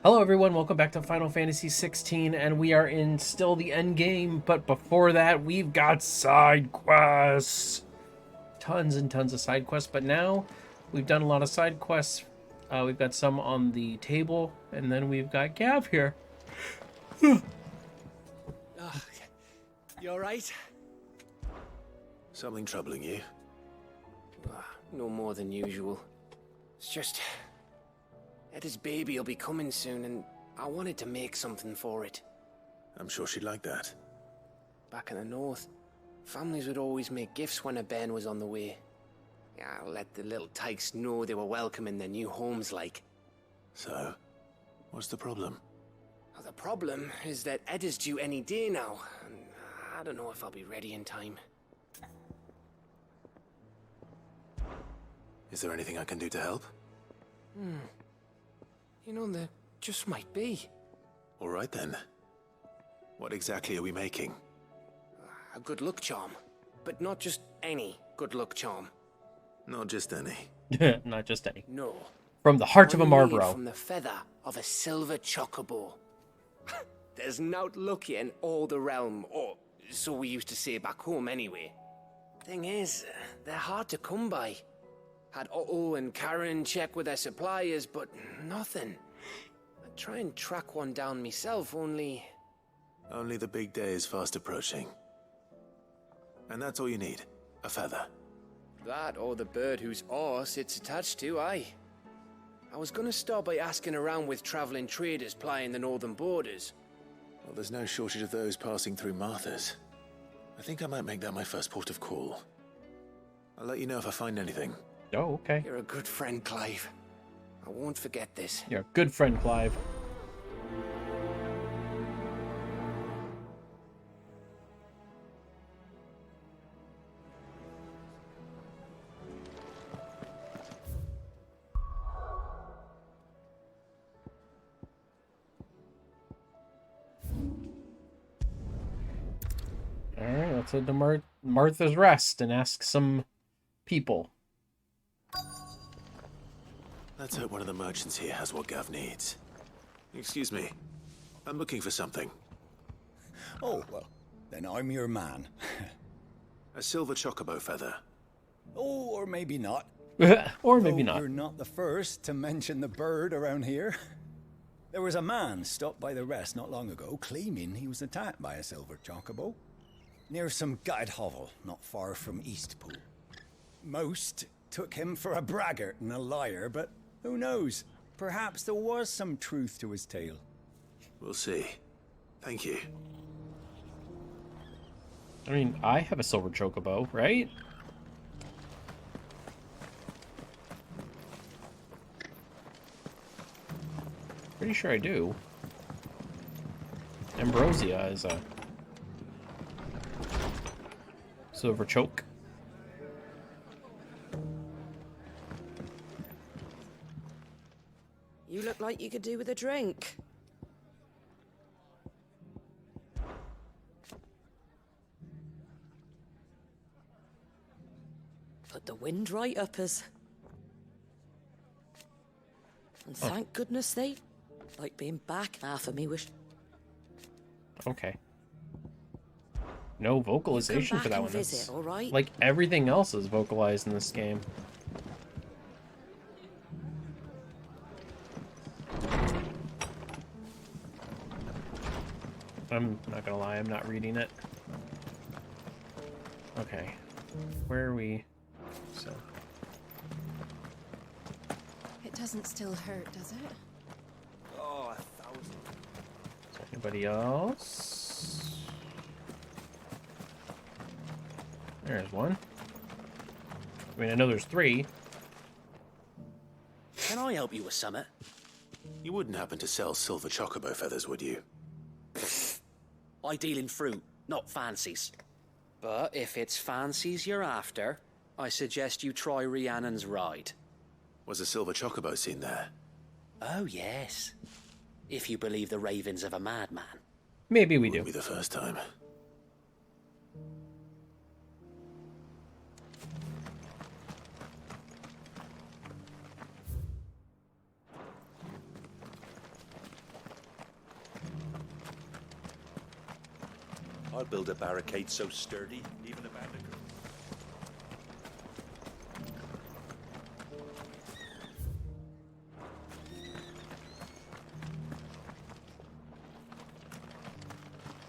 Hello everyone, welcome back to Final Fantasy XVI, and we are in still the end game, but before that we've got side quests. Tons and tons of side quests, but now we've done a lot of side quests. We've got some on the table, and then we've got Gav here. Oh, you alright? Something troubling you? No more than usual. It's just... Etta's baby will be coming soon, and I wanted to make something for it. I'm sure she'd like that. Back in the north, families would always make gifts when a bairn was on the way. Yeah, let the little tykes know they were welcome in their new homes, like. So, what's the problem? Well, the problem is that Etta's due any day now, and I don't know if I'll be ready in time. Is there anything I can do to help? You know, there just might be. All right then. What exactly are we making? A good luck charm. But not just any good luck charm. Not just any. Not just any. No. From the heart of a One made Marborough. from the feather of a silver chocobo. There's naught lucky in all the realm, or so we used to say back home anyway. Thing is, they're hard to come by. Had Otto and Karen check with their suppliers, but nothing. I'd try and track one down myself, only... Only the big day is fast approaching. And that's all you need. A feather. That or the bird whose horse it's attached to, aye. I was gonna start by asking around with traveling traders plying the northern borders. Well, there's no shortage of those passing through Martha's. I think I might make that my first port of call. I'll let you know if I find anything. Oh, okay. You're a good friend, Clive. I won't forget this. You're a good friend, Clive. Alright, let's head to Martha's Rest and ask some people. Let's hope one of the merchants here has what Gav needs. Excuse me. I'm looking for something. Oh, well, then I'm your man. A silver chocobo feather. Oh, or maybe not. Or maybe Though not. You're not the first to mention the bird around here. There was a man stopped by the rest not long ago, claiming he was attacked by a silver chocobo. Near some gutted hovel, not far from Eastpool. Most took him for a braggart and a liar, but who knows? Perhaps there was some truth to his tale. We'll see. Thank you. I mean, I have a silver chocobo, right? Pretty sure I do. Ambrosia is a silver choke. You look like you could do with a drink. Put the wind right up us. And thank goodness they like being back. Half of me wish. Okay. No vocalization Come for back that and one. visit, That's, all right? like everything else is vocalized in this game. I'm not gonna lie, I'm not reading it. Okay. Where are we? So. It doesn't still hurt, does it? Oh, 1,000. Is there anybody else? There's one. I mean, I know there's three. Can I help you with something? You wouldn't happen to sell silver chocobo feathers, would you? I deal in fruit, not fancies. But if it's fancies you're after, I suggest you try Rhiannon's ride. Was a silver chocobo seen there? Oh, yes. If you believe the ravings of a madman. Maybe we do. Wouldn't be the first time. I'll build a barricade so sturdy, even a bandit.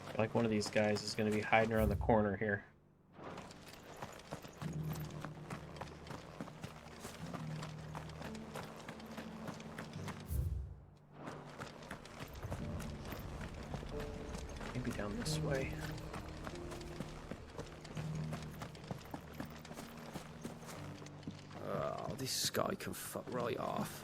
I feel like one of these guys is going to be hiding around the corner here. Maybe down this way. Oh, this guy can fuck right off.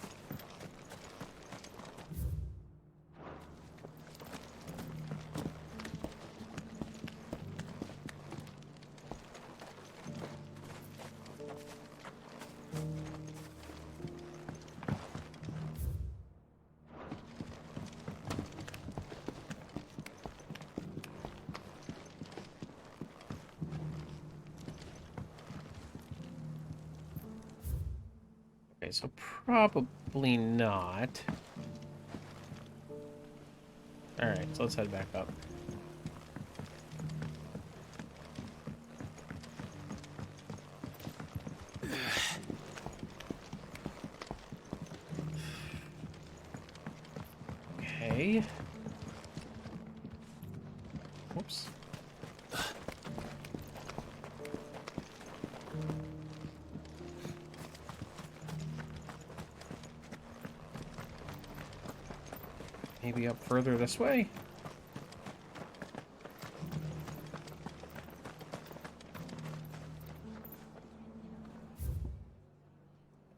Okay, so probably not. Alright, so let's head back up. Okay. Whoops. Maybe up further this way?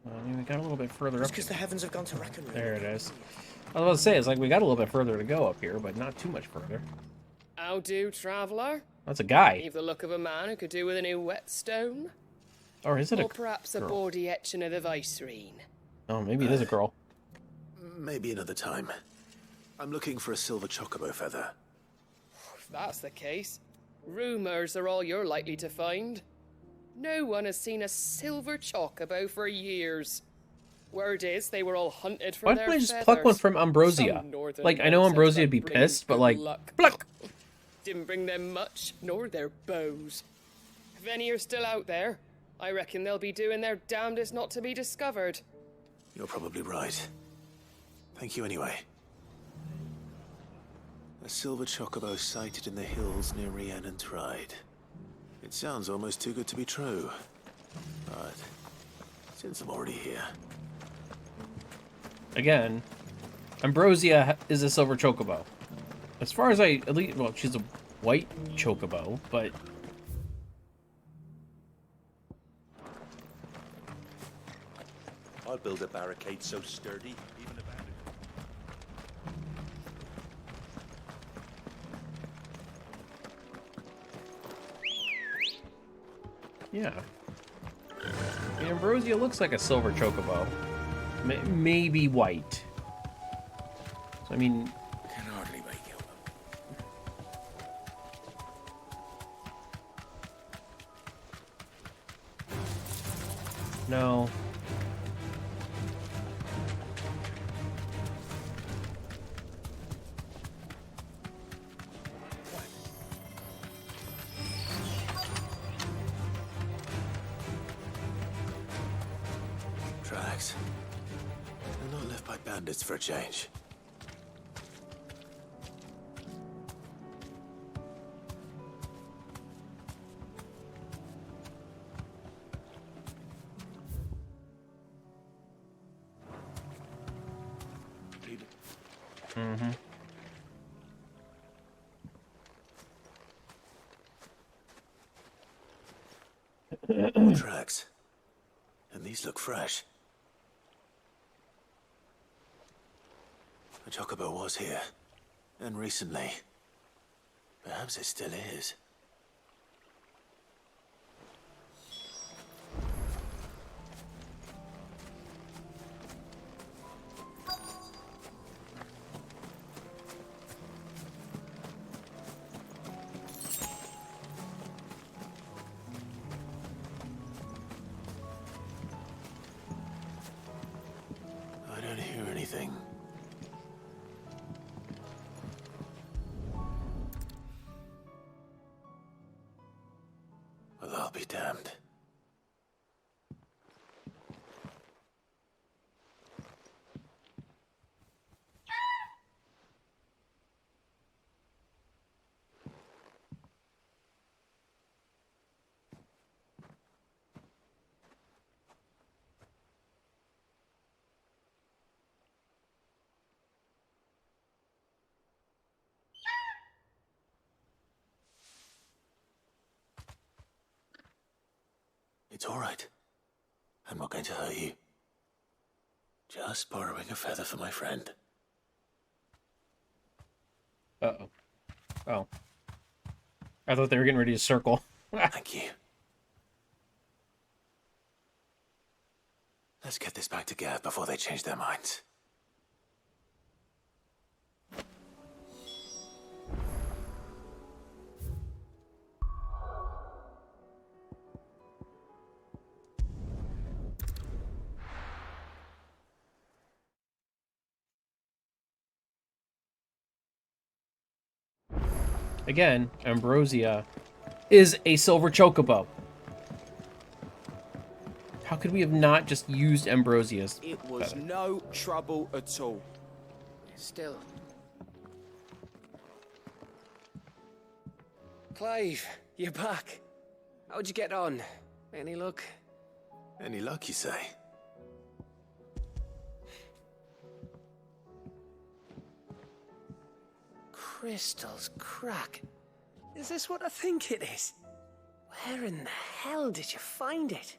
I mean, we got a little bit further up. Because the heavens have gone to reckon. There it is. I was about to say, it's like we got a little bit further to go up here, but not too much further. How do, traveller? That's a guy. You've the look of a man who could do with a new whetstone. Or is it a Or perhaps a girl? bawdy etching of the Vicerine. Oh, maybe it is a girl. Maybe another time. I'm looking for a silver chocobo feather. If that's the case, rumours are all you're likely to find. No one has seen a silver chocobo for years. Word is they were all hunted for Why their don't I just feathers. pluck one from Ambrosia? Some northern Like, I know nonsense Ambrosia that would be brings pissed, but good like, luck. pluck! Didn't bring them much, nor their bows. If any are still out there, I reckon they'll be doing their damnedest not to be discovered. You're probably right. Thank you anyway. A silver chocobo sighted in the hills near Rhiannon's Ride. It sounds almost too good to be true. But since I'm already here... Again, Ambrosia is a silver chocobo. As far as at least, well, she's a white chocobo, but... I'll build a barricade so sturdy, even a bandit. Yeah. I mean, Ambrosia looks like a silver chocobo. Maybe white. So, I mean... Can hardly make it. No. Tracks. They're not left by bandits for a change. Mm-hmm. More tracks. And these look fresh. A chocobo was here. And recently. Perhaps it still is. I don't hear anything. Well, I'll be damned. It's all right. I'm not going to hurt you. Just borrowing a feather for my friend. Uh-oh. Oh. I thought they were getting ready to circle. Thank you. Let's get this back to Gav before they change their minds. Again, Ambrosia is a silver chocobo. How could we have not just used Ambrosia's? It was no trouble at all. Still. Clive, you're back. How'd you get on? Any luck? Any luck, you say? Crystal's crack. Is this what I think it is? Where in the hell did you find it?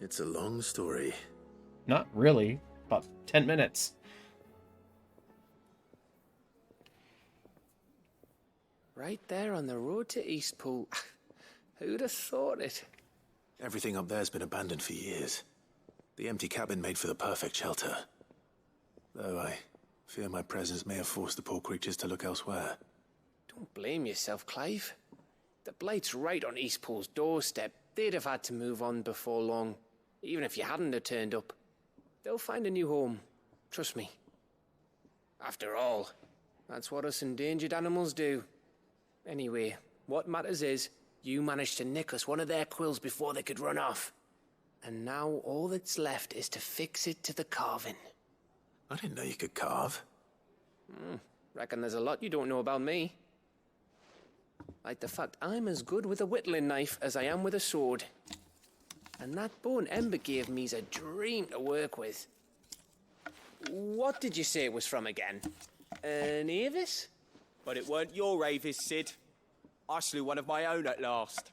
It's a long story. Not really. About 10 minutes. Right there on the road to Eastpool. Who'd have thought it? Everything up there's been abandoned for years. The empty cabin made for the perfect shelter. Though I fear my presence may have forced the poor creatures to look elsewhere. Don't blame yourself, Clive. The Blight's right on Eastpool's doorstep. They'd have had to move on before long, even if you hadn't have turned up. They'll find a new home. Trust me. After all, that's what us endangered animals do. Anyway, what matters is, you managed to nick us one of their quills before they could run off. And now all that's left is to fix it to the carving. I didn't know you could carve. Reckon there's a lot you don't know about me. Like the fact I'm as good with a whittling knife as I am with a sword. And that bone Ember gave me's a dream to work with. What did you say it was from again? An Avis? But it weren't your Avis, Sid. I slew one of my own at last.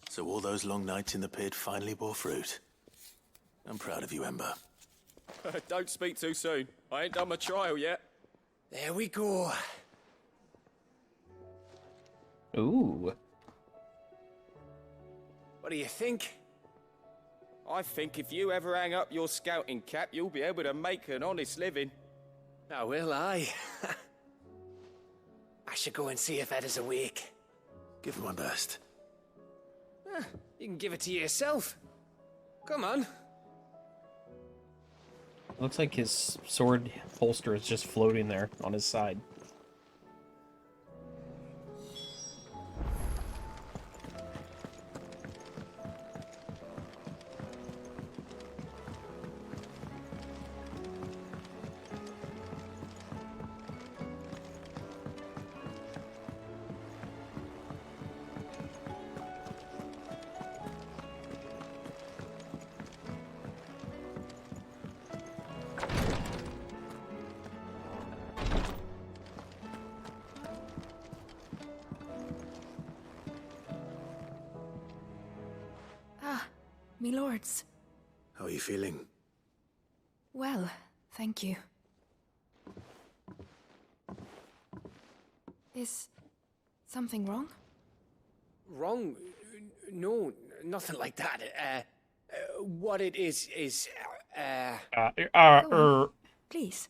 So all those long nights in the pit finally bore fruit. I'm proud of you, Ember. Don't speak too soon. I ain't done my trial yet. There we go. Ooh. What do you think? I think if you ever hang up your scouting cap, you'll be able to make an honest living. Now will I? I should go and see if Ed is awake. Give it my best. You can give it to yourself. Come on. Looks like his sword holster is just floating there on his side. Me lords. How are you feeling? Well, thank you. Is something wrong? Wrong? No, nothing like that. What it is, Go on, please.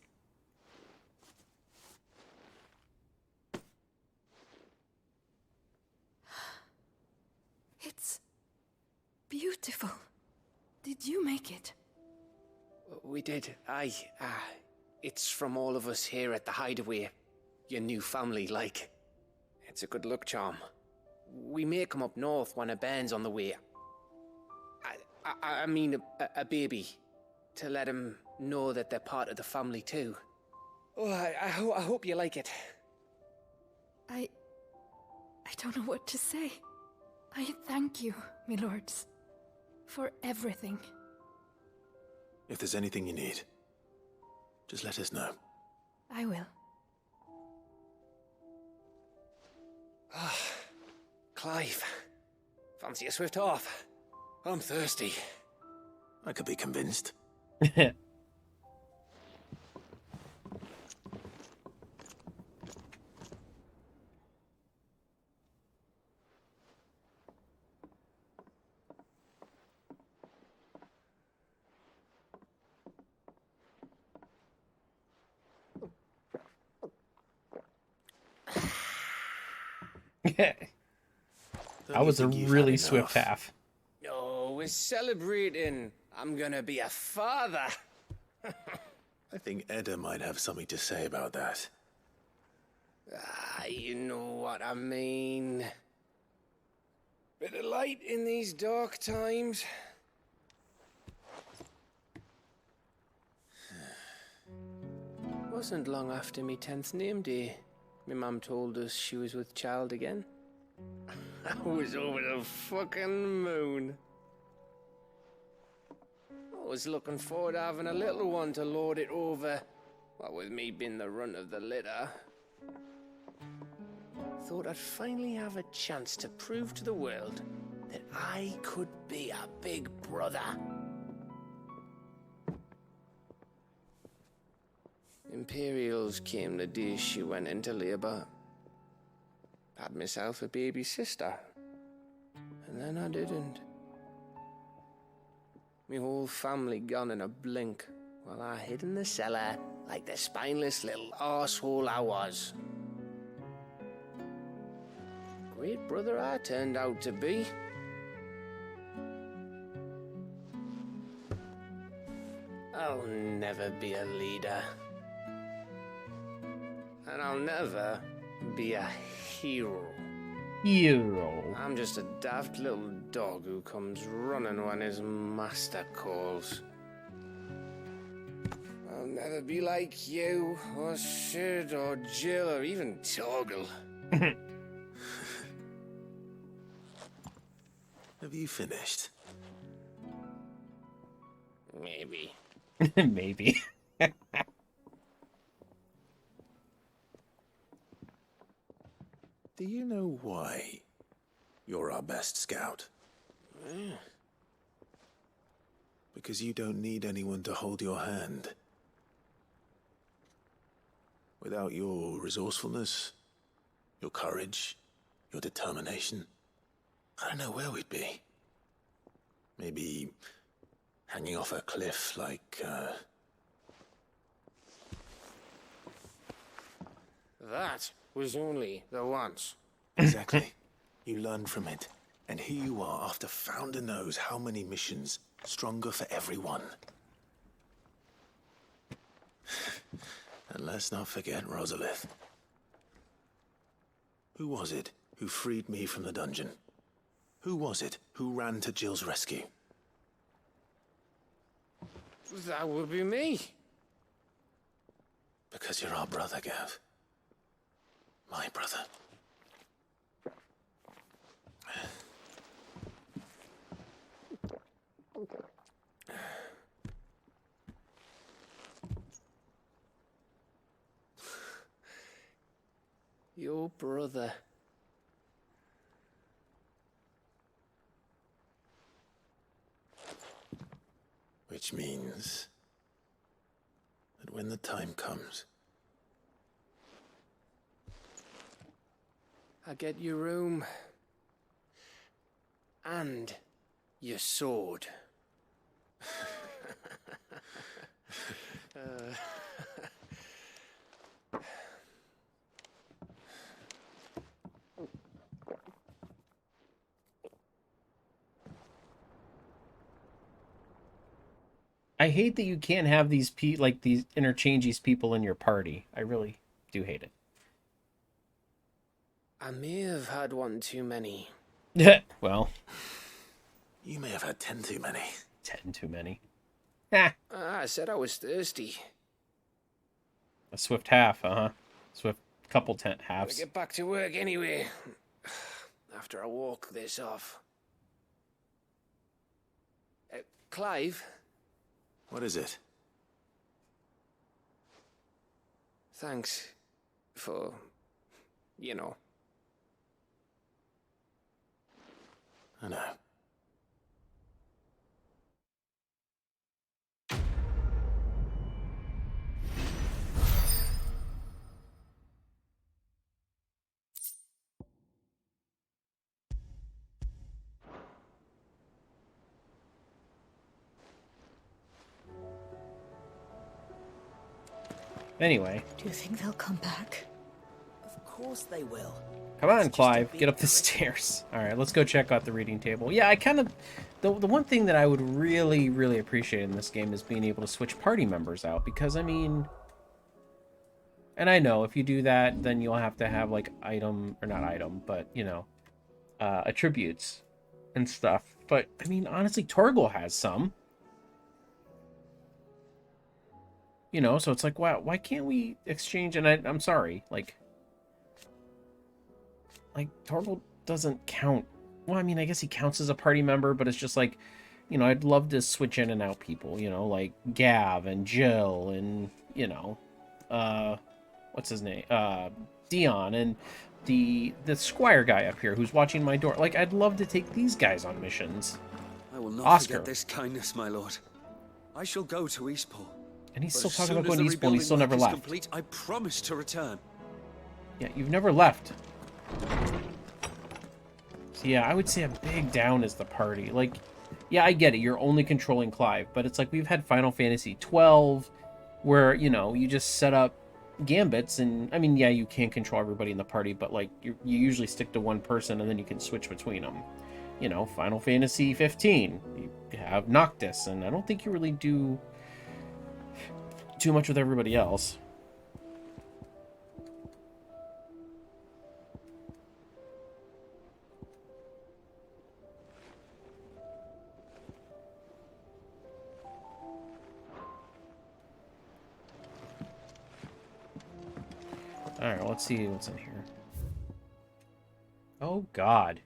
It's beautiful. Did you make it? We did. It's from all of us here at the Hideaway. Your new family, like. It's a good luck charm. we may come up north when a bairn's on the way. I mean a baby, to let him know that they're part of the family too. Oh, I hope you like it. I don't know what to say. I thank you, my lords, for everything. If there's anything you need, just let us know. I will. Clive, fancy a swift off? I'm thirsty. I could be convinced. That was a really swift half. Oh, we're celebrating. I'm gonna be a father. I think Edda might have something to say about that. You know what I mean. Bit of light in these dark times. Wasn't long after me 10th name day, my mum told us she was with child again. I was over the fucking moon. I was looking forward to having a little one to lord it over, what with me being the runt of the litter. Thought I'd finally have a chance to prove to the world that I could be a big brother. Imperials came the day she went into labour. Had myself a baby sister, and then I didn't. Me whole family gone in a blink, while I hid in the cellar like the spineless little arsehole I was. Great brother I turned out to be. I'll never be a leader. And I'll never be a hero. I'm just a daft little dog who comes running when his master calls. I'll never be like you, or Sid, or Jill, or even Torgal. Have you finished? Maybe. Maybe. Do you know why you're our best scout? Because you don't need anyone to hold your hand. Without your resourcefulness, your courage, your determination, I don't know where we'd be. Maybe hanging off a cliff like, That was only the once. Exactly. You learned from it. And here you are after Founder knows how many missions, stronger for everyone. And let's not forget Rosalith. Who was it who freed me from the dungeon? Who was it who ran to Jill's rescue? That would be me. Because you're our brother, Gav. My brother. Your brother. Which means that when the time comes, I get your room. And your sword. I hate that you can't have these these interchange these people in your party. I really do hate it. I may have had one too many. Well, You may have had 10 too many. 10 too many. Ah, I said I was thirsty. a swift half, Swift couple Gotta halves. get back to work anyway. After I walk this off. Clive? What is it? Thanks for, you know. I know. Anyway. Do you think they'll come back? Of course they will. Come on, Clive, get up the stairs. All right, let's go check out the reading table. Yeah, I kind of... The one thing that I would really, really appreciate in this game is being able to switch party members out. Because, I mean... And I know, if you do that, then you'll have to have, like, item... Or not item, but, you know... attributes and stuff. But, I mean, honestly, Torgal has some. You know, so it's like, wow, why can't we exchange... And I'm sorry, like, Torgal doesn't count. Well, I mean, I guess he counts as a party member, but it's just like, you know, I'd love to switch in and out people, you know, like Gav and Jill and, you know, what's his name? Dion and the Squire guy up here who's watching my door. Like, I'd love to take these guys on missions. I will not Oscar. forget this kindness, my lord. I shall go to Eastport. And he's But still as talking soon about as going the to Eastport and he's still never rebuilding work left. is complete, I promise to return. Yeah, you've never left. So yeah, I would say a big down is the party. Like, yeah, I get it. You're only controlling Clive, but it's like we've had Final Fantasy 12 where, you know, you just set up gambits and, I mean, yeah, you can control everybody in the party, but like you usually stick to one person and then you can switch between them. You know, Final Fantasy 15, you have Noctis, and I don't think you really do too much with everybody else. Alright, let's see what's in here. Oh, God.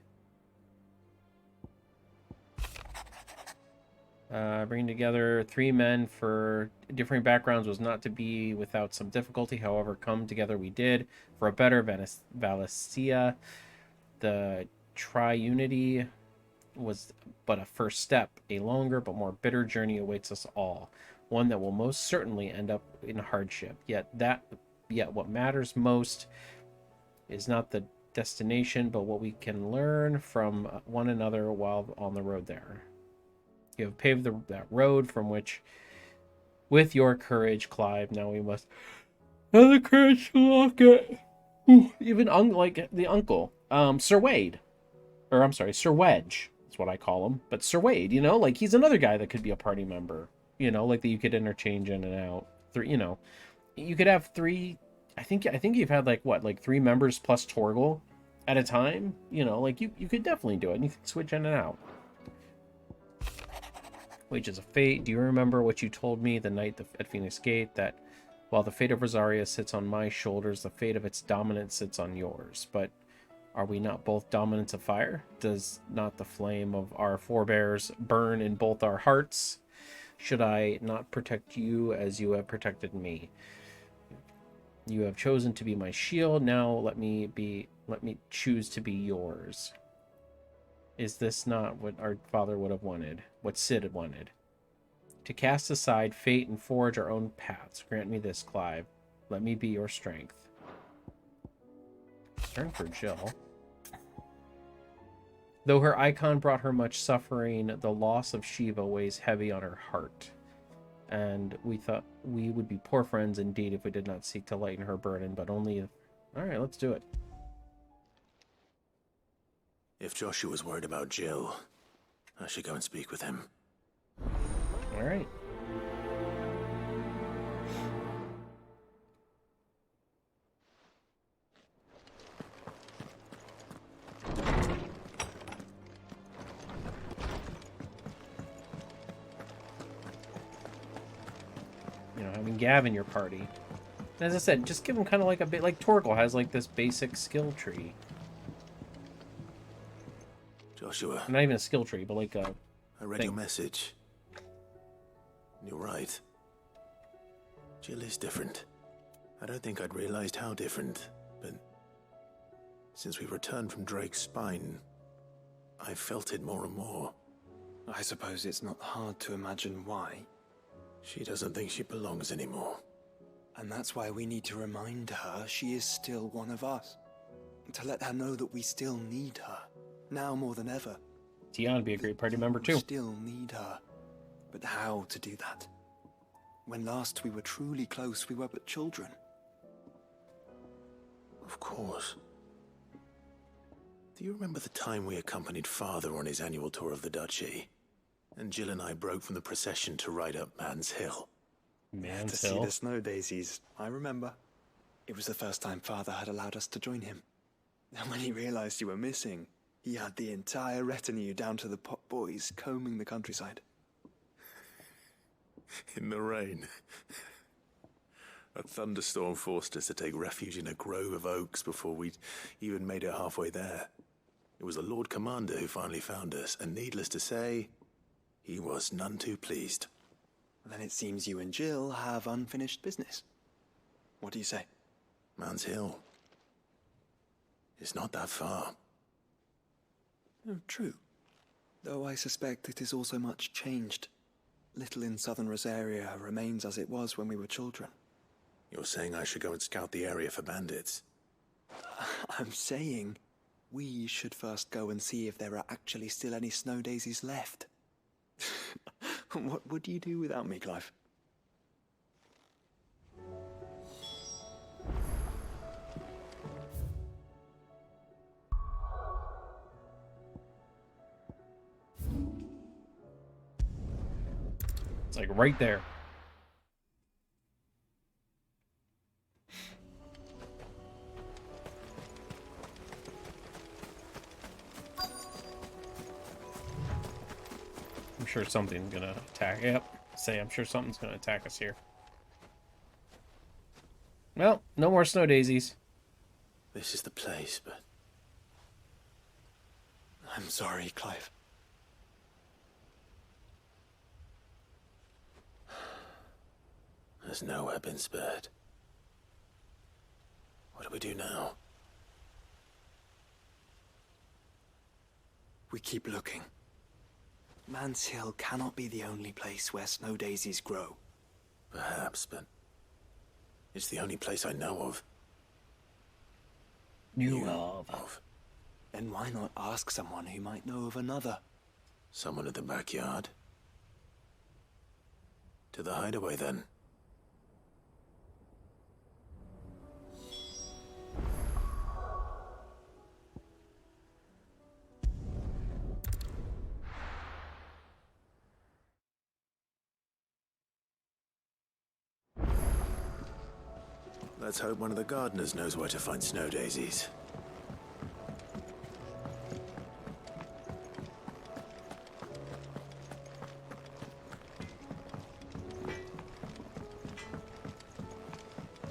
Bringing together 3 men for differing backgrounds was not to be without some difficulty. However, come together we did for a better Valisthea. The triunity was but a first step. A longer but more bitter journey awaits us all. One that will most certainly end up in hardship. Yet what matters most is not the destination, but what we can learn from one another while on the road there. You have paved that road from which, with your courage, Clive, now we must have the courage to walk it. Even like the uncle, Sir Wade, or I'm sorry, Sir Wedge. That's what I call him. But Sir Wade, you know, like he's another guy that could be a party member. You know, like that you could interchange in and out. You know, you could have 3. I think you've had like 3 members plus Torgal at a time. You know, like you could definitely do it. And you can switch in and out. Wages of Fate. Do you remember what you told me the night at Phoenix Gate? That while the fate of Rosaria sits on my shoulders, the fate of its dominance sits on yours. But are we not both dominants of fire? Does not the flame of our forebears burn in both our hearts? Should I not protect you as you have protected me? You have chosen to be my shield. Now let me choose to be yours. Is this not what our father would have wanted? What Sid had wanted? To cast aside fate and forge our own paths. Grant me this, Clive. Let me be your strength. Turn for Jill. Though her icon brought her much suffering, the loss of Shiva weighs heavy on her heart. And we thought we would be poor friends indeed if we did not seek to lighten her burden, but only if... Alright, let's do it. If Joshua's worried about Jill, I should go and speak with him. Alright. having Gav in your party. And as I said, just give him kind of like a bit, like Torgal has like this basic skill tree. Joshua. Not even a skill tree, but like a I read your message. You're right. Jill is different. I don't think I'd realized how different, but since we returned from Drake's spine, I've felt it more and more. I suppose it's not hard to imagine why. She doesn't think she belongs anymore. And that's why we need to remind her she is still one of us. To let her know that we still need her, now more than ever. Tion would be a great party member too. We still need her. But how to do that? When last we were truly close, we were but children. Of course. Do you remember the time we accompanied Father on his annual tour of the Duchy? And Jill and I broke from the procession to ride up Man's Hill. Man's To Hill? see the snow daisies, I remember. It was the first time Father had allowed us to join him. And when he realized you were missing, he had the entire retinue down to the pot boys combing the countryside. In the rain. A thunderstorm forced us to take refuge in a grove of oaks before we'd even made it halfway there. It was the Lord Commander who finally found us, and needless to say, he was none too pleased. Then it seems you and Jill have unfinished business. What do you say? Man's Hill. It's not that far. Oh, true. Though I suspect it is also much changed. Little in southern Rosaria remains as it was when we were children. You're saying I should go and scout the area for bandits? I'm saying we should first go and see if there are actually still any snow daisies left. What would you do without me, Clive? It's like right there. I'm sure something's gonna attack. Yep. I'm sure something's gonna attack us here. Well, no more snow daisies. This is the place, but I'm sorry, Clive. there's nowhere been spared. What do we do now? We keep looking. Man's Hill cannot be the only place where snow daisies grow. Perhaps, but it's the only place I know of. Knew of. Then why not ask someone who might know of another? Someone at the backyard? To the hideaway, then. Let's hope one of the gardeners knows where to find snow daisies.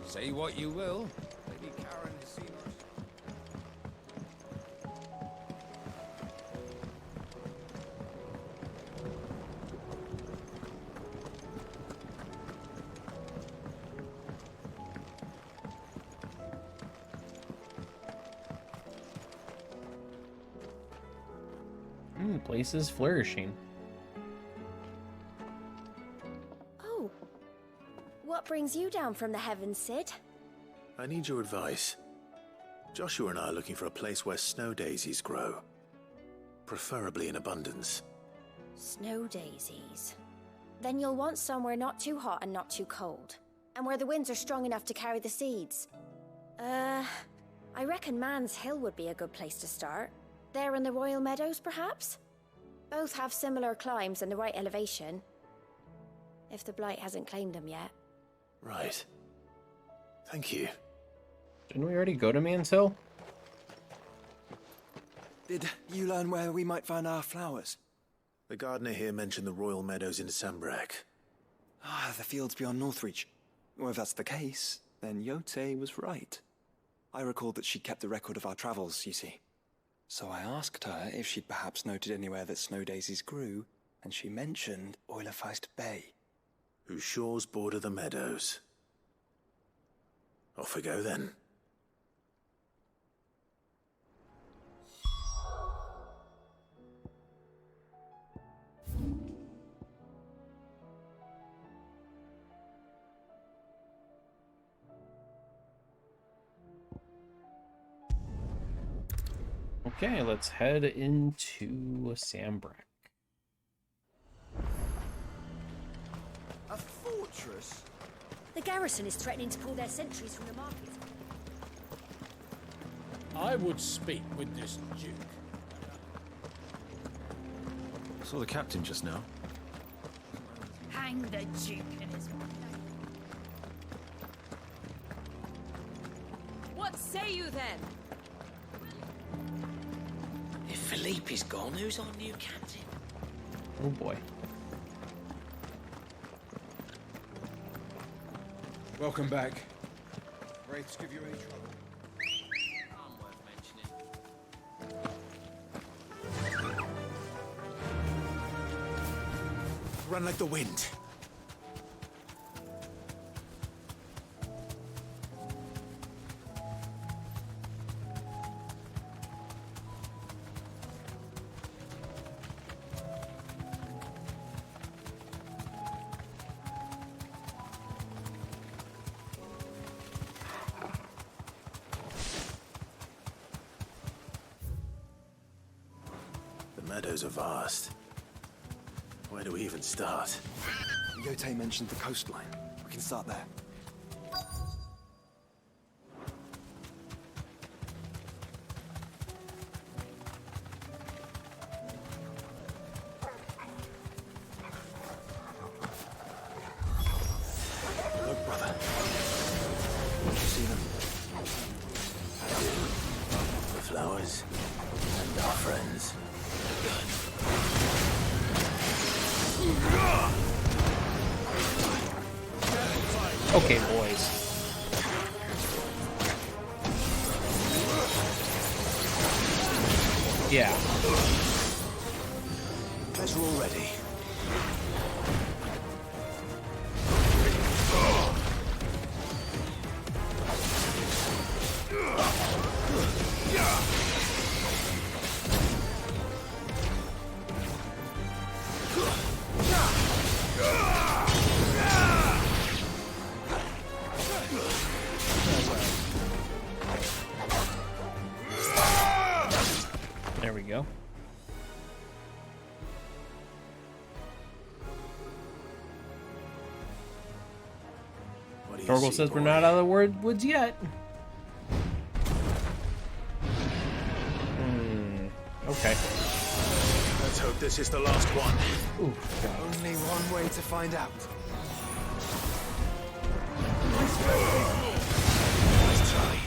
Say what you will, Lady Karen has seen us. Place is flourishing. Oh. What brings you down from the heavens, Sid? I need your advice. Joshua and I are looking for a place where snow daisies grow. Preferably in abundance. Snow daisies. Then you'll want somewhere not too hot and not too cold. And where the winds are strong enough to carry the seeds. I reckon Man's Hill would be a good place to start. There in the Royal Meadows, perhaps? Both have similar climbs and the right elevation. If the Blight hasn't claimed them yet. Right. Thank you. Didn't we already go to Man's Hill? Did you learn where we might find our flowers? The gardener here mentioned the Royal Meadows in Sambrek. Ah, the fields beyond Northreach. Well, if that's the case, then Yote was right. I recalled that she kept the record of our travels, you see. So I asked her if she'd perhaps noted anywhere that snow daisies grew, and she mentioned Oilafeist Bay. Whose shores border the meadows. Off we go then. Okay, let's head into Sambrak. A fortress? The garrison is threatening to pull their sentries from the market. I would speak with this duke. I saw the captain just now. Hang the Duke and his... What say you then? If Philippe's gone, who's our new captain? Oh boy. Welcome back. Wraiths give you any trouble? Not worth mentioning. Run like the wind. The meadows are vast. Where do we even start? Yote mentioned the coastline. We can start there. Look, brother. Don't you see them? The flowers and our friends. Okay, boys. Yeah. Guys are all ready. There we go. Torgal says we're not out of the woods yet. Okay. Let's hope this is the last one. Ooh, God. Only one way to find out. Let's try.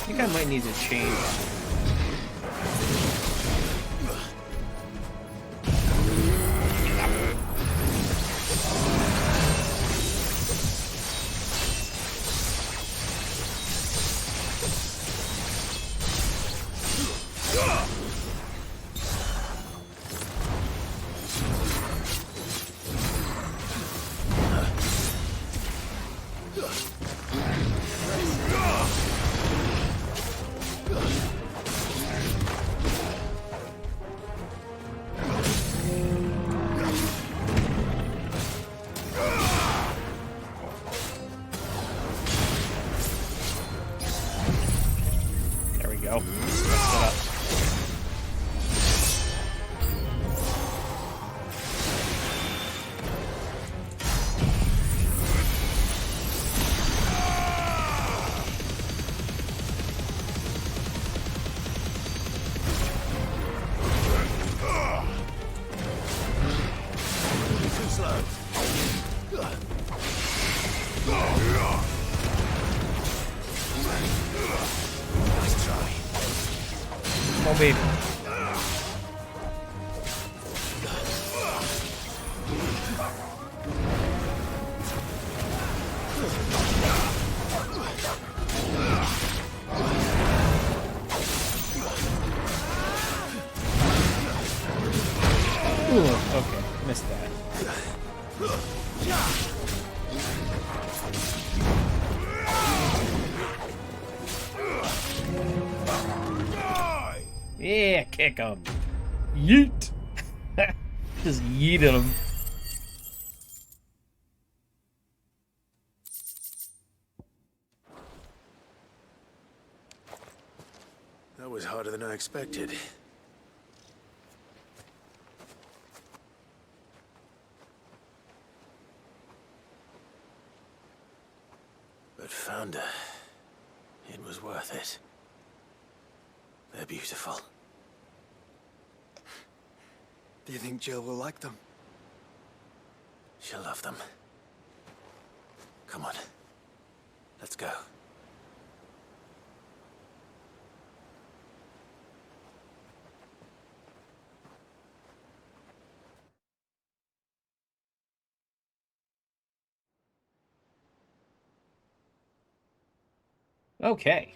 I think I might need to change. slow. Nice try. Oh, baby. Ooh, okay, missed that. Yeah, kick him. Yeet. Just yeeted him. That was harder than I expected. But found her. It was worth it. They're beautiful. Do you think Jill will like them? She'll love them. Come on. Let's go. Okay.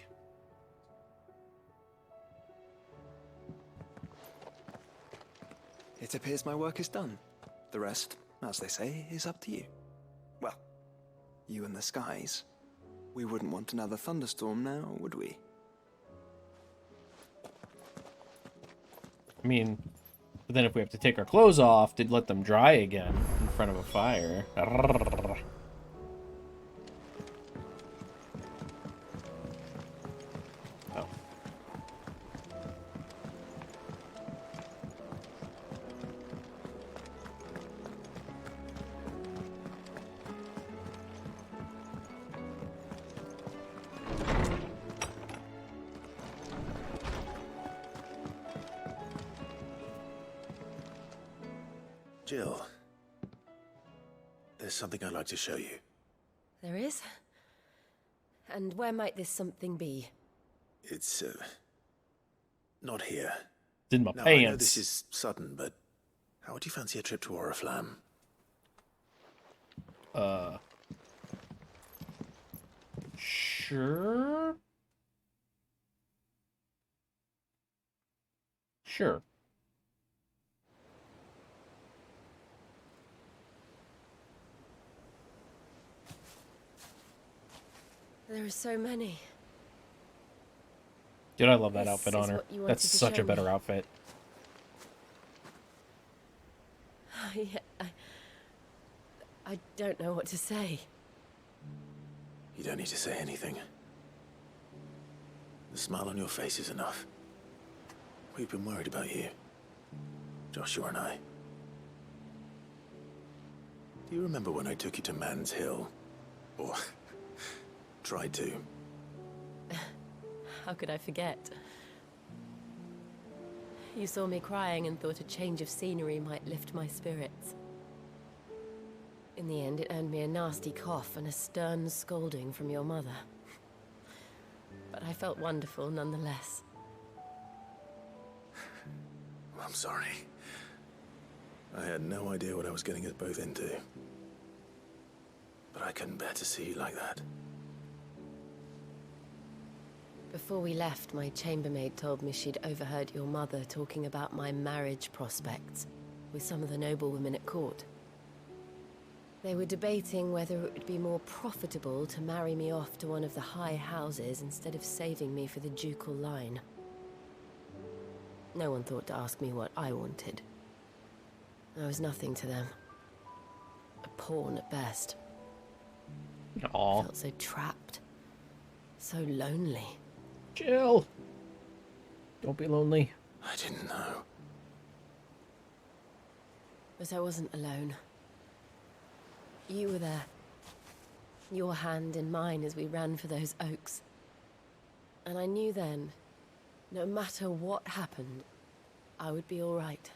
It appears my work is done. The rest, as they say, is up to you. Well, you and the skies. We wouldn't want another thunderstorm now, would we? I mean, but then if we have to take our clothes off to let them dry again in front of a fire. Oh. Jill, there's something I'd like to show you. There is? And where might this something be? It's, not here. It's in my now, pants. I know this is sudden, but how would you fancy a trip to Oriflamme? Sure. Sure. There are so many. Dude, I love that This outfit is on her. what you wanted That's to such show a better me. outfit. Yeah, I don't know what to say. You don't need to say anything. The smile on your face is enough. We've been worried about you. Joshua and I. Do you remember when I took you to Man's Hill? Or tried to? How could I forget? You saw me crying and thought a change of scenery might lift my spirits. In the end, it earned me a nasty cough and a stern scolding from your mother. But I felt wonderful nonetheless. I'm sorry. I had no idea what I was getting us both into. But I couldn't bear to see you like that. Before we left, my chambermaid told me she'd overheard your mother talking about my marriage prospects with some of the noblewomen at court. They were debating whether it would be more profitable to marry me off to one of the high houses instead of saving me for the ducal line. No one thought to ask me what I wanted. I was nothing to them. A pawn at best. Aww. I felt so trapped. So lonely. Jill. Don't be lonely. I didn't know. But I wasn't alone. You were there. Your hand in mine as we ran for those oaks. And I knew then, no matter what happened, I would be all right.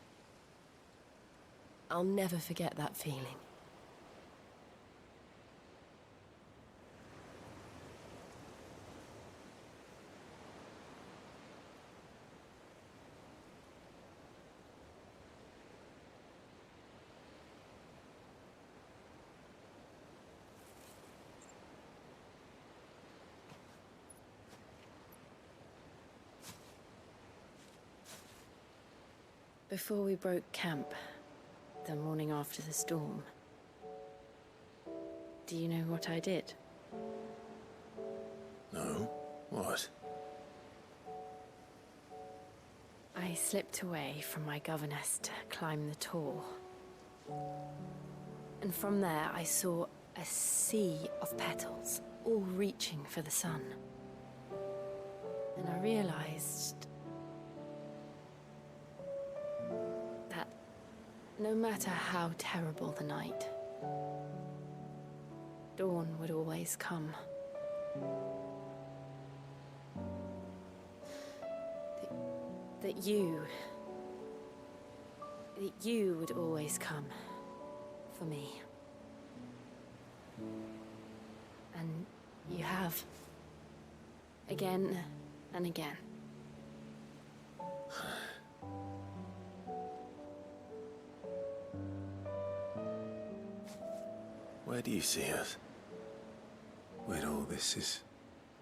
I'll never forget that feeling. Before we broke camp, the morning after the storm, do you know what I did? No? What? I slipped away from my governess to climb the tor. And from there I saw a sea of petals, all reaching for the sun. And I realized that no matter how terrible the night, dawn would always come. That you would always come for me. And you have. Again and again. Where do you see us? When all this is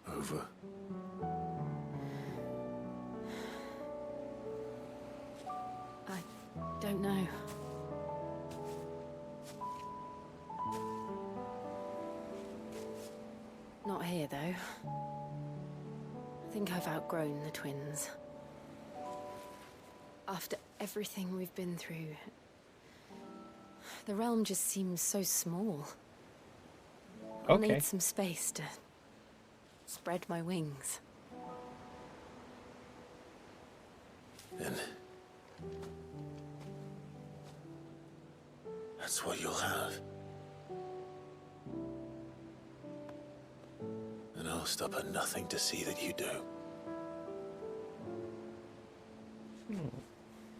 over? I don't know. Not here, though. I think I've outgrown the twins. After everything we've been through, the realm just seems so small. I'll need some space to spread my wings. And that's what you'll have. And I'll stop at nothing to see that you do.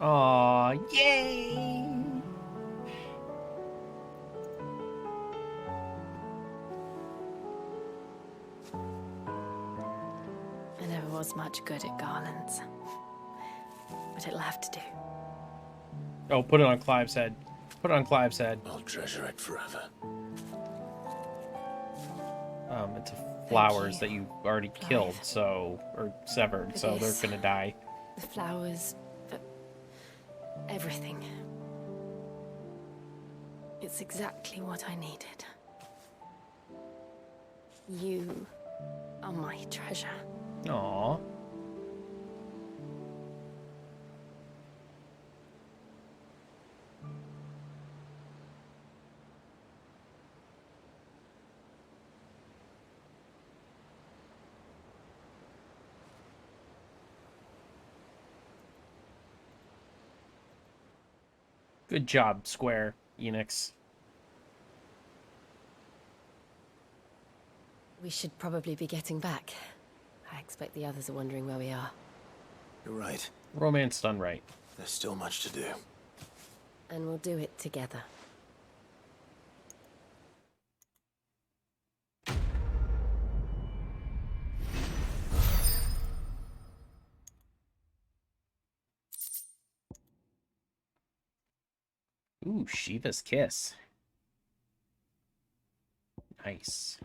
Aw, yay! I never was much good at garlands, but it'll have to do. Oh, put it on Clive's head. Put it on Clive's head. I'll treasure it forever. It's flowers that you already killed, so, or severed, For so this. they're gonna die. The flowers, for everything. It's exactly what I needed. You are my treasure. Aww. Good job, Square Enix. We should probably be getting back. I expect the others are wondering where we are. You're right. Romance done right. There's still much to do. And we'll do it together. Ooh, Shiva's Kiss. Nice.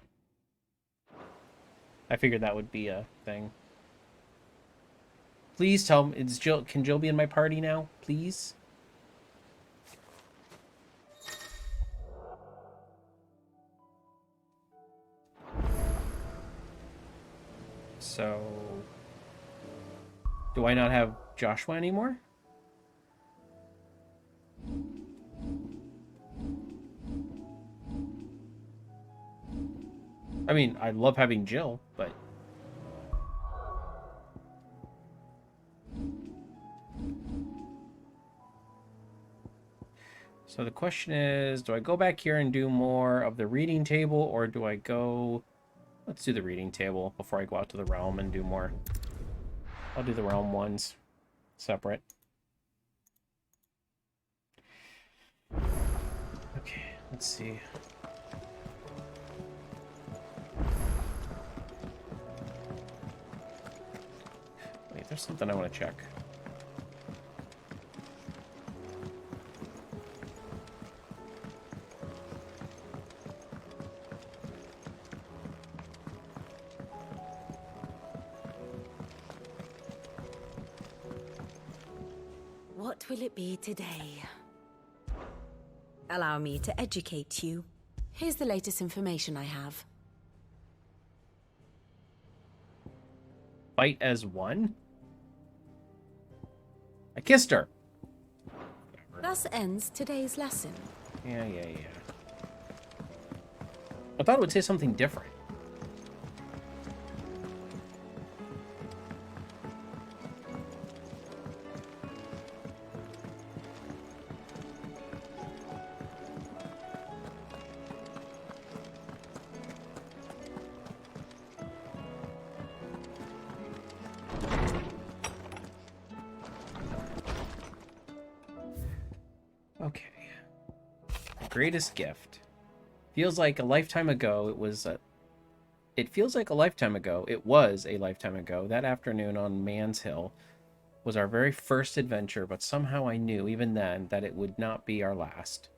I figured that would be a thing. Please tell me, can Jill be in my party now? Please? So... do I not have Joshua anymore? I mean, I love having Jill, but... So the question is, do I go back here and do more of the reading table, or do I go... Let's do the reading table before I go out to the realm and do more. I'll do the realm ones separate. Okay, let's see. Wait, there's something I want to check. What will it be today? Allow me to educate you. Here's the latest information I have. Fight as one? I kissed her. Thus ends today's lesson. Yeah. I thought it would say something different. Okay. The greatest gift. Feels like a lifetime ago it was a lifetime ago. That afternoon on Man's Hill was our very first adventure, but somehow I knew even then that it would not be our last.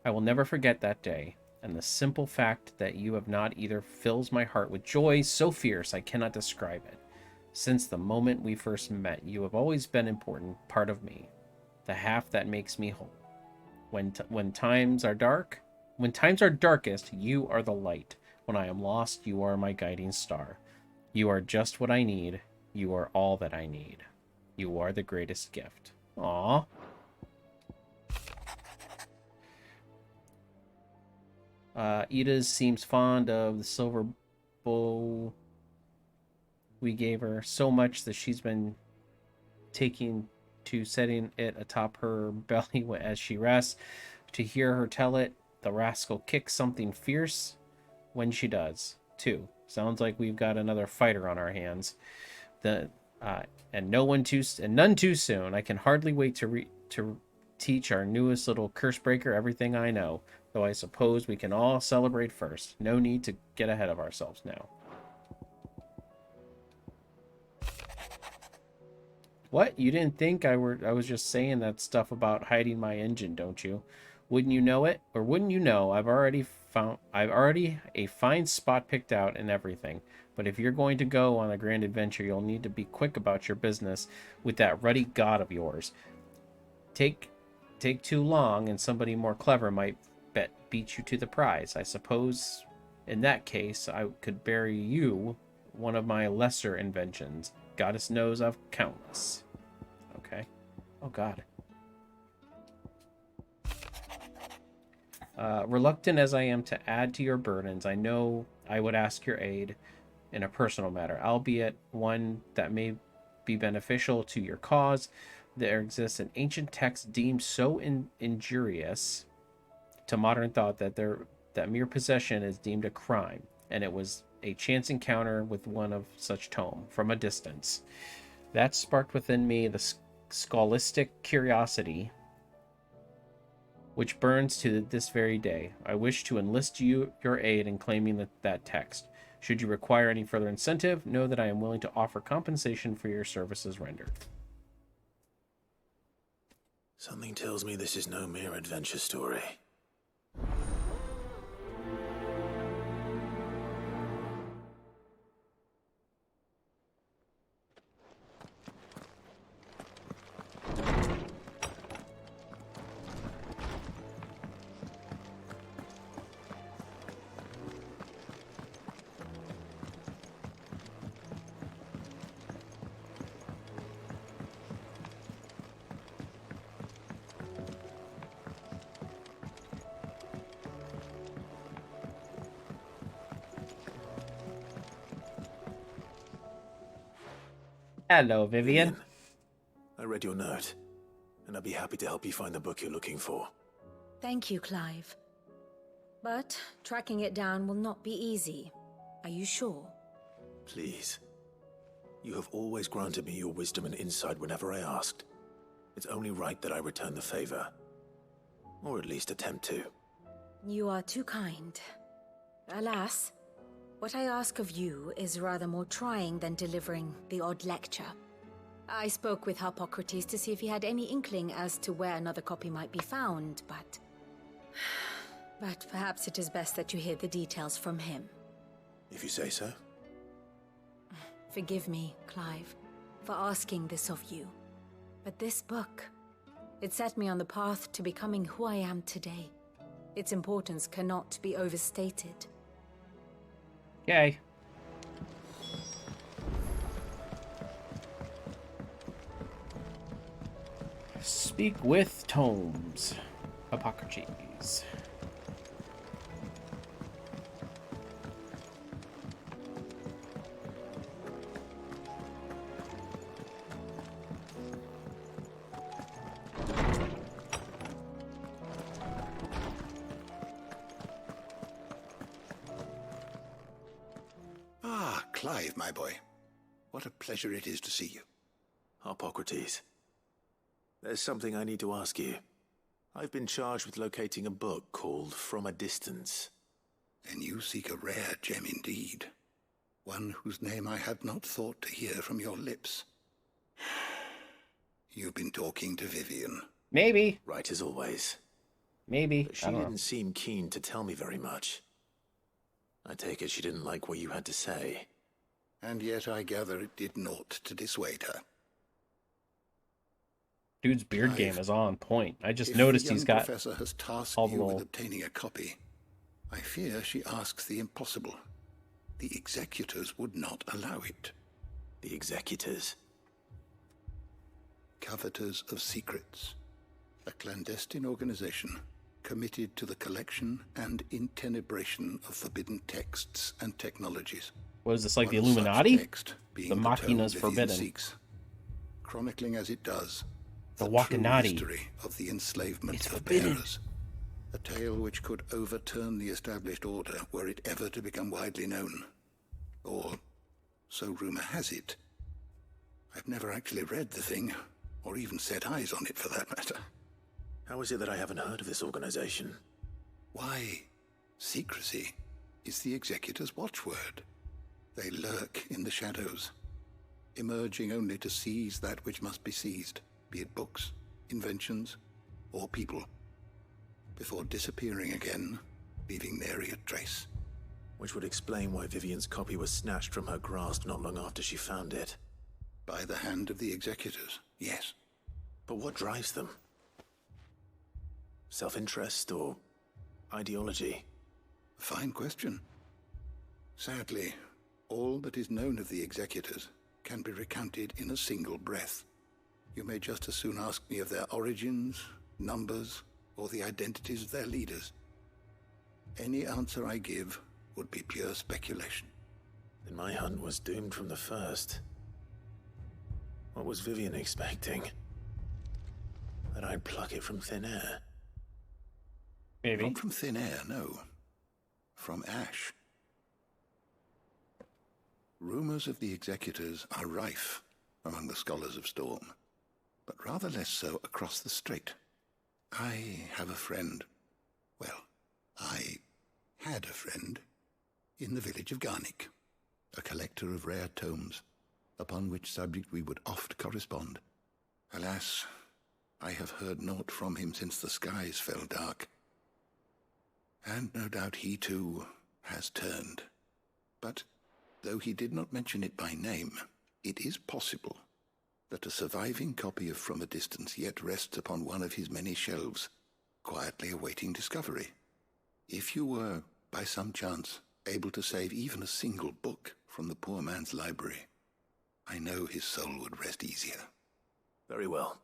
I will never forget that day, and the simple fact that you have not either fills my heart with joy so fierce I cannot describe it. Since the moment we first met, you have always been an important part of me, the half that makes me whole. When times are darkest, you are the light. When I am lost, you are my guiding star. You are just what I need. You are all that I need. You are the greatest gift. Aww. Edith seems fond of the silver bowl we gave her so much that she's been taking to setting it atop her belly as she rests. To hear her tell it, the rascal kicks something fierce when she does, too. Sounds like we've got another fighter on our hands. And none too soon. I can hardly wait to teach our newest little curse breaker everything I know. Though I suppose we can all celebrate first. No need to get ahead of ourselves now. What? You didn't think I was just saying that stuff about hiding my engine, don't you? Wouldn't you know it? Or wouldn't you know I've already a fine spot picked out and everything. But if you're going to go on a grand adventure, you'll need to be quick about your business with that ruddy god of yours. Take too long and somebody more clever might beat you to the prize. I suppose in that case I could bury you one of my lesser inventions. Goddess knows I've countless. Okay. Oh, God. Reluctant as I am to add to your burdens, I know I would ask your aid in a personal matter, albeit one that may be beneficial to your cause. There exists an ancient text deemed so injurious to modern thought that mere possession is deemed a crime, and it was a chance encounter with one of such tome from a distance that sparked within me the scholastic curiosity which burns to this very day. I wish to enlist your aid in claiming that text. Should you require any further incentive, know that I am willing to offer compensation for your services rendered. Something tells me this is no mere adventure story. Hello, Vivian. I read your note, and I'd be happy to help you find the book you're looking for. Thank you, Clive. But tracking it down will not be easy. Are you sure? Please. You have always granted me your wisdom and insight whenever I asked. It's only right that I return the favor. Or at least attempt to. You are too kind. Alas, what I ask of you is rather more trying than delivering the odd lecture. I spoke with Harpocrates to see if he had any inkling as to where another copy might be found, but perhaps it is best that you hear the details from him. If you say so. Forgive me, Clive, for asking this of you. But this book, it set me on the path to becoming who I am today. Its importance cannot be overstated. Yay. Speak with tomes. Hippocrates. Ah, Clive, my boy. What a pleasure it is to see you. Harpocrates. There's something I need to ask you. I've been charged with locating a book called From a Distance. And you seek a rare gem indeed. One whose name I had not thought to hear from your lips. You've been talking to Vivian. Maybe. Right as always. Maybe. But she didn't seem keen to tell me very much. I take it she didn't like what you had to say. And yet I gather it did naught to dissuade her. Dude's beard game is on point. I just noticed he's got the professor has tasked all you the with obtaining a copy. I fear she asks the impossible. The executors would not allow it. The executors? Coveters of secrets. A clandestine organization committed to the collection and intenebration of forbidden texts and technologies. What is this, like the One such Illuminati? text being The tome Machina's Vivian forbidden. seeks, chronicling as it does The true Wakanati. history of the enslavement It's of forbidden. bearers. A tale which could overturn the established order were it ever to become widely known. Or, so rumor has it. I've never actually read the thing, or even set eyes on it for that matter. How is it that I haven't heard of this organization? Why, secrecy is the executor's watchword. They lurk in the shadows, emerging only to seize that which must be seized, be it books, inventions, or people, before disappearing again, leaving nary a trace. Which would explain why Vivian's copy was snatched from her grasp not long after she found it. By the hand of the executors, yes. But what drives them? Self-interest or ideology? Fine question. Sadly, all that is known of the executors can be recounted in a single breath. You may just as soon ask me of their origins, numbers, or the identities of their leaders. Any answer I give would be pure speculation. Then my hunt was doomed from the first. What was Vivian expecting? That I'd pluck it from thin air? Maybe. Not from thin air, no. From ash. Rumors of the executors are rife among the scholars of Storm, but rather less so across the strait. I have a friend. Well, I had a friend in the village of Garnick, a collector of rare tomes, upon which subject we would oft correspond. Alas, I have heard naught from him since the skies fell dark. And no doubt he too has turned. But though he did not mention it by name, it is possible that a surviving copy of From a Distance yet rests upon one of his many shelves, quietly awaiting discovery. If you were, by some chance, able to save even a single book from the poor man's library, I know his soul would rest easier. Very well.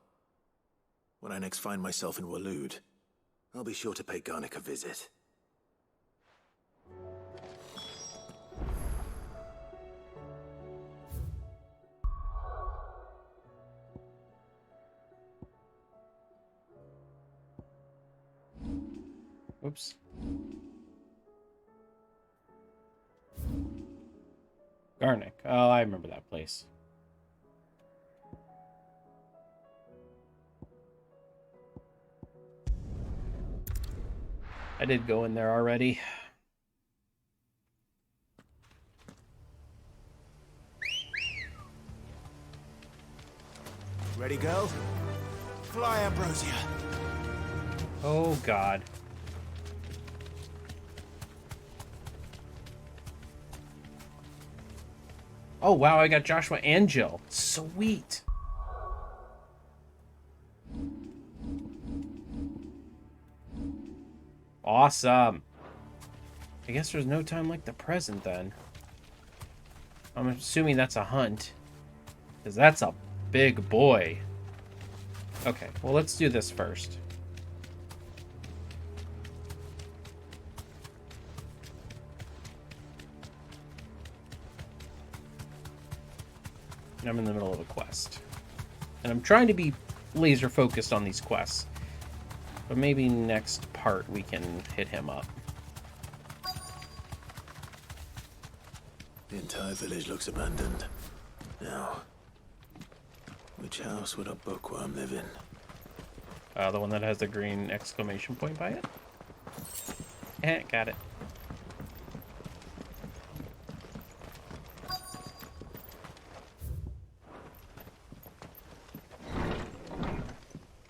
When I next find myself in Waloed, I'll be sure to pay Garnick a visit. Oops. Garnick. Oh, I remember that place. I did go in there already. Ready, go? Fly, Ambrosia. Oh, God. Oh, wow, I got Joshua and Jill. Sweet. Awesome. I guess there's no time like the present, then. I'm assuming that's a hunt. Because that's a big boy. Okay, well, let's do this first. I'm in the middle of a quest. And I'm trying to be laser focused on these quests. But maybe next part we can hit him up. The entire village looks abandoned. Now, which house would a bookworm live in? The one that has the green exclamation point by it? Got it.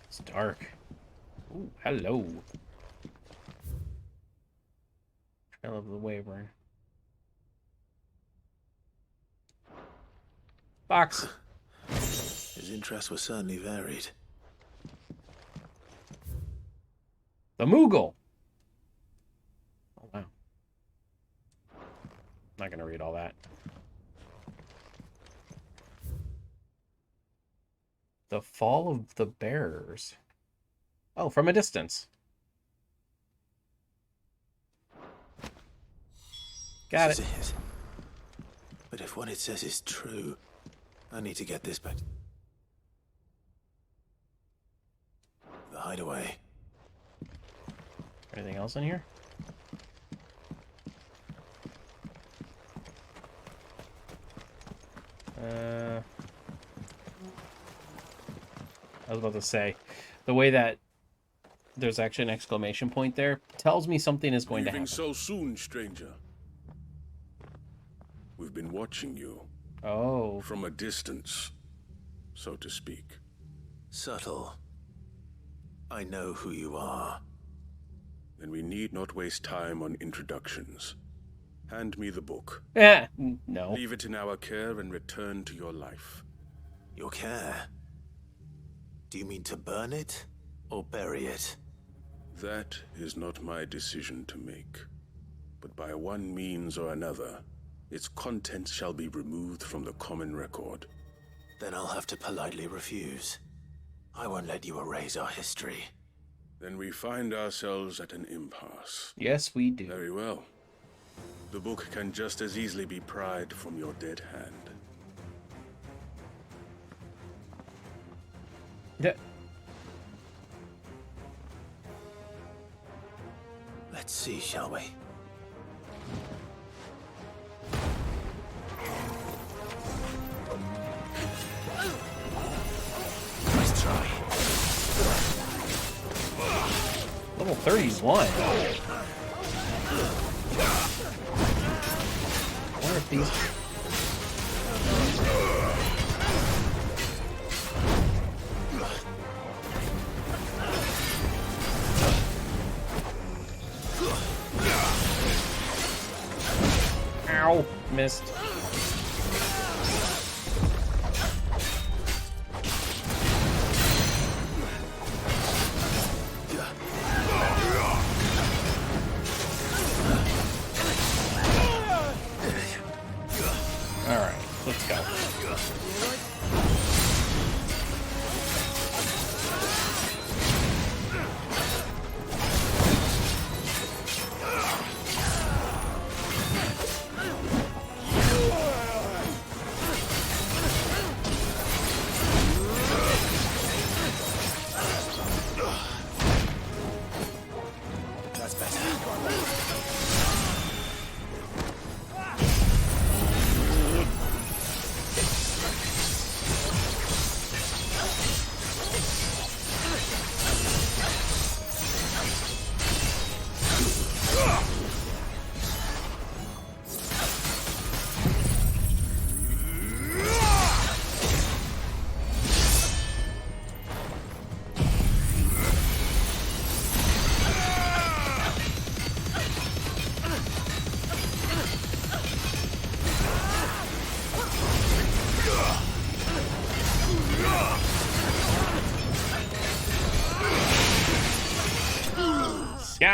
It's dark. Ooh, hello. Trail of the Wyvern. Box. His interests were certainly varied. The Moogle. Oh, wow. Not gonna read all that. The Fall of the Bearers. Oh, from a distance. Got it. This is it. But if what it says is true, I need to get this back. The hideaway. Anything else in here? I was about to say, the way that there's actually an exclamation point there tells me something is going to happen. So soon, stranger. We've been watching you. Oh. From a distance, so to speak. Subtle. I know who you are. Then we need not waste time on introductions. Hand me the book. No. Leave it in our care and return to your life. Your care? Do you mean to burn it or bury it? That is not my decision to make. But by one means or another, its contents shall be removed from the common record. Then I'll have to politely refuse. I won't let you erase our history. Then we find ourselves at an impasse. Yes, we do. Very well. The book can just as easily be pried from your dead hand. Yeah. Let's see, shall we? Nice try. Level 31. I wonder if these... Ow! Missed. Alright, let's go.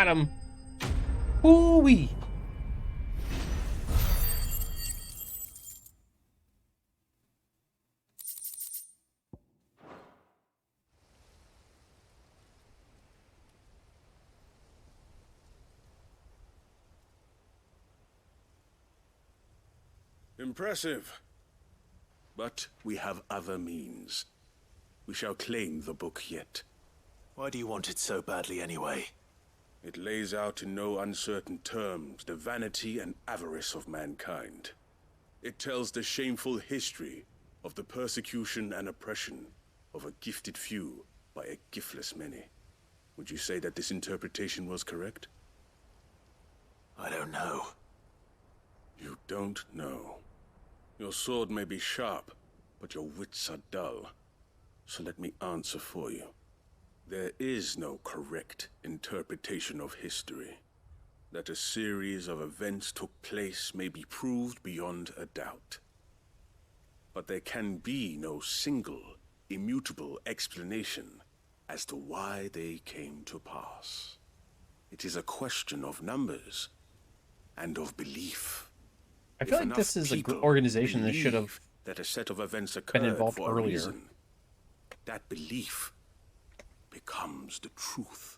him. Ooh-wee. Impressive. But we have other means. We shall claim the book yet. Why do you want it so badly anyway? It lays out in no uncertain terms the vanity and avarice of mankind. It tells the shameful history of the persecution and oppression of a gifted few by a giftless many. Would you say that this interpretation was correct? I don't know. You don't know. Your sword may be sharp, but your wits are dull. So let me answer for you. There is no correct interpretation of history. That a series of events took place may be proved beyond a doubt. But there can be no single, immutable explanation as to why they came to pass. It is a question of numbers and of belief. I feel like this is an organization that should have that a set of events been occurred involved for a earlier. reason. That belief becomes the truth.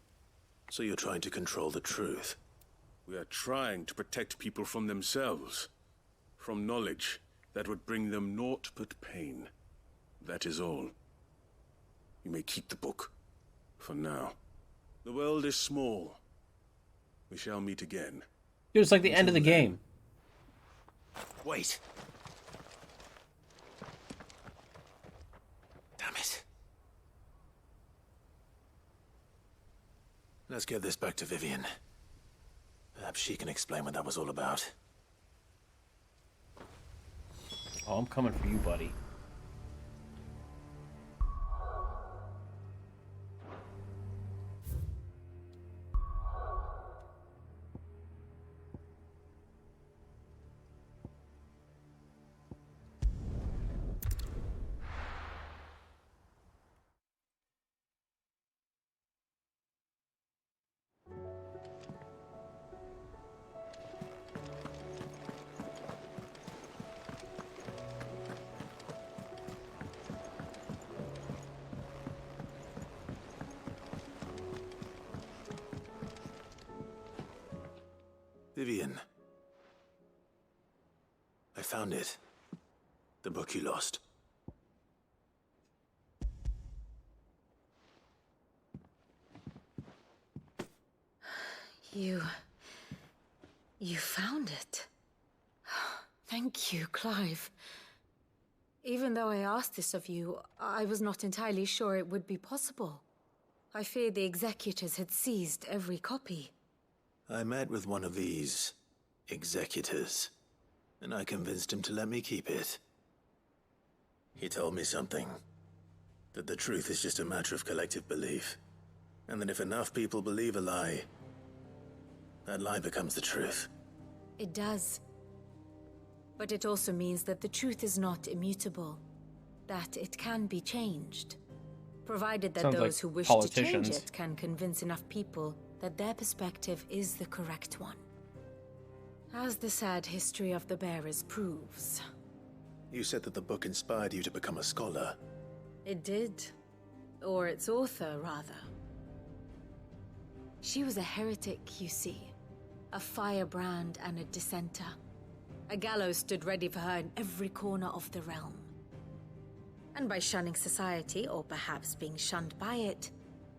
So you're trying to control the truth? We are trying to protect people from themselves, from knowledge that would bring them naught but pain. That is all. You may keep the book, for now. The world is small. We shall meet again. Dude, it's like the end of the game. Wait. Damn it. Let's get this back to Vivian. Perhaps she can explain what that was all about. Oh, I'm coming for you, buddy. Vivian. I found it. The book you lost. You found it. Thank you, Clive. Even though I asked this of you, I was not entirely sure it would be possible. I feared the executors had seized every copy. I met with one of these executors, and I convinced him to let me keep it. He told me something. That the truth is just a matter of collective belief. And that if enough people believe a lie, that lie becomes the truth. It does. But it also means that the truth is not immutable. That it can be changed. Provided that Sounds those like who wish to change politicians. it can convince enough people that their perspective is the correct one. As the sad history of the bearers proves. You said that the book inspired you to become a scholar. It did. Or its author, rather. She was a heretic, you see. A firebrand and a dissenter. A gallows stood ready for her in every corner of the realm. And by shunning society, or perhaps being shunned by it,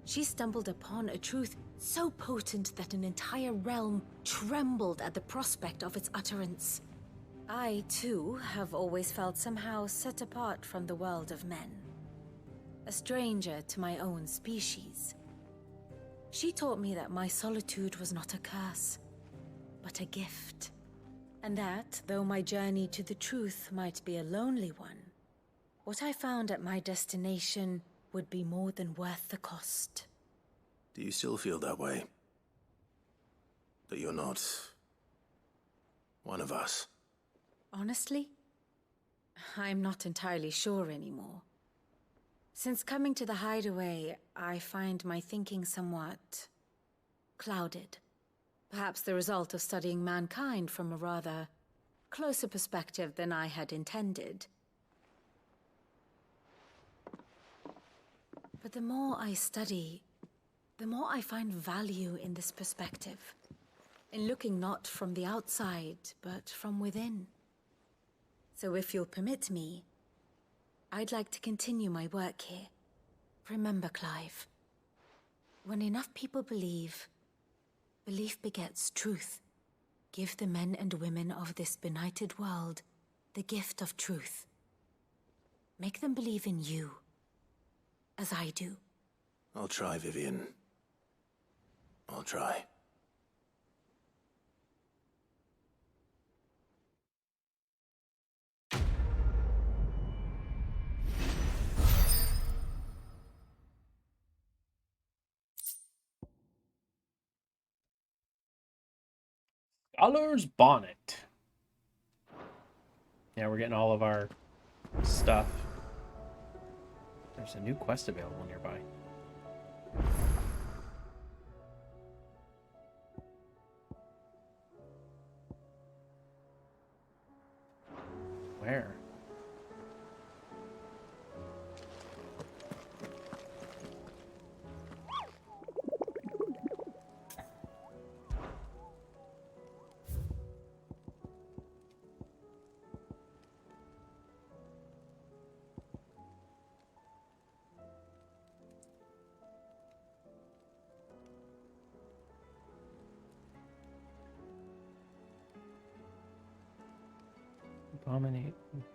she stumbled upon a truth so potent that an entire realm trembled at the prospect of its utterance. I, too, have always felt somehow set apart from the world of men. A stranger to my own species. She taught me that my solitude was not a curse, but a gift. And that, though my journey to the truth might be a lonely one, what I found at my destination would be more than worth the cost. Do you still feel that way? That you're not one of us? Honestly, I'm not entirely sure anymore. Since coming to the hideaway, I find my thinking somewhat clouded. Perhaps the result of studying mankind from a rather closer perspective than I had intended. But the more I study, the more I find value in this perspective. In looking not from the outside, but from within. So if you'll permit me, I'd like to continue my work here. Remember, Clive, when enough people believe, belief begets truth. Give the men and women of this benighted world the gift of truth. Make them believe in you, as I do. I'll try, Vivian. I'll try. Scholar's Bonnet. Yeah, we're getting all of our stuff. There's a new quest available nearby. Where?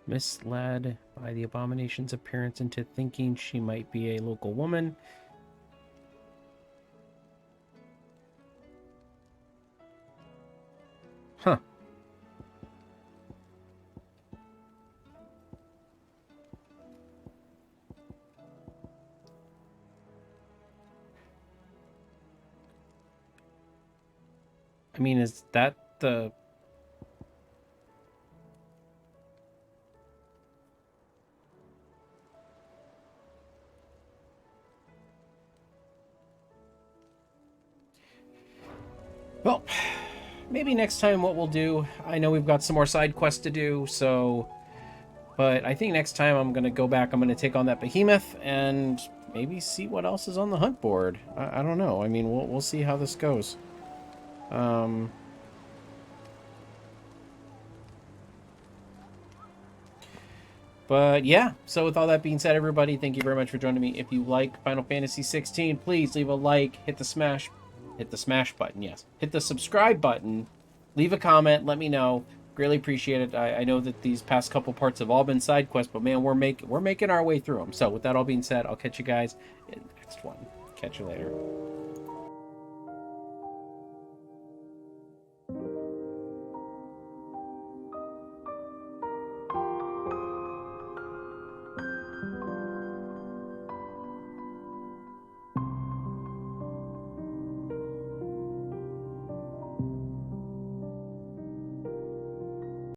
Misled by the abomination's appearance into thinking she might be a local woman. Huh. I mean, is that the... Well, maybe next time what we'll do, I know we've got some more side quests to do, so... But I think next time I'm going to go back, I'm going to take on that behemoth and maybe see what else is on the hunt board. I don't know. I mean, we'll see how this goes. But yeah, so with all that being said, everybody, thank you very much for joining me. If you like Final Fantasy 16, please leave a like, hit the smash button, yes. Hit the subscribe button, leave a comment, let me know. Greatly appreciate it. I know that these past couple parts have all been side quests, but man, we're making our way through them. So with that all being said, I'll catch you guys in the next one. Catch you later.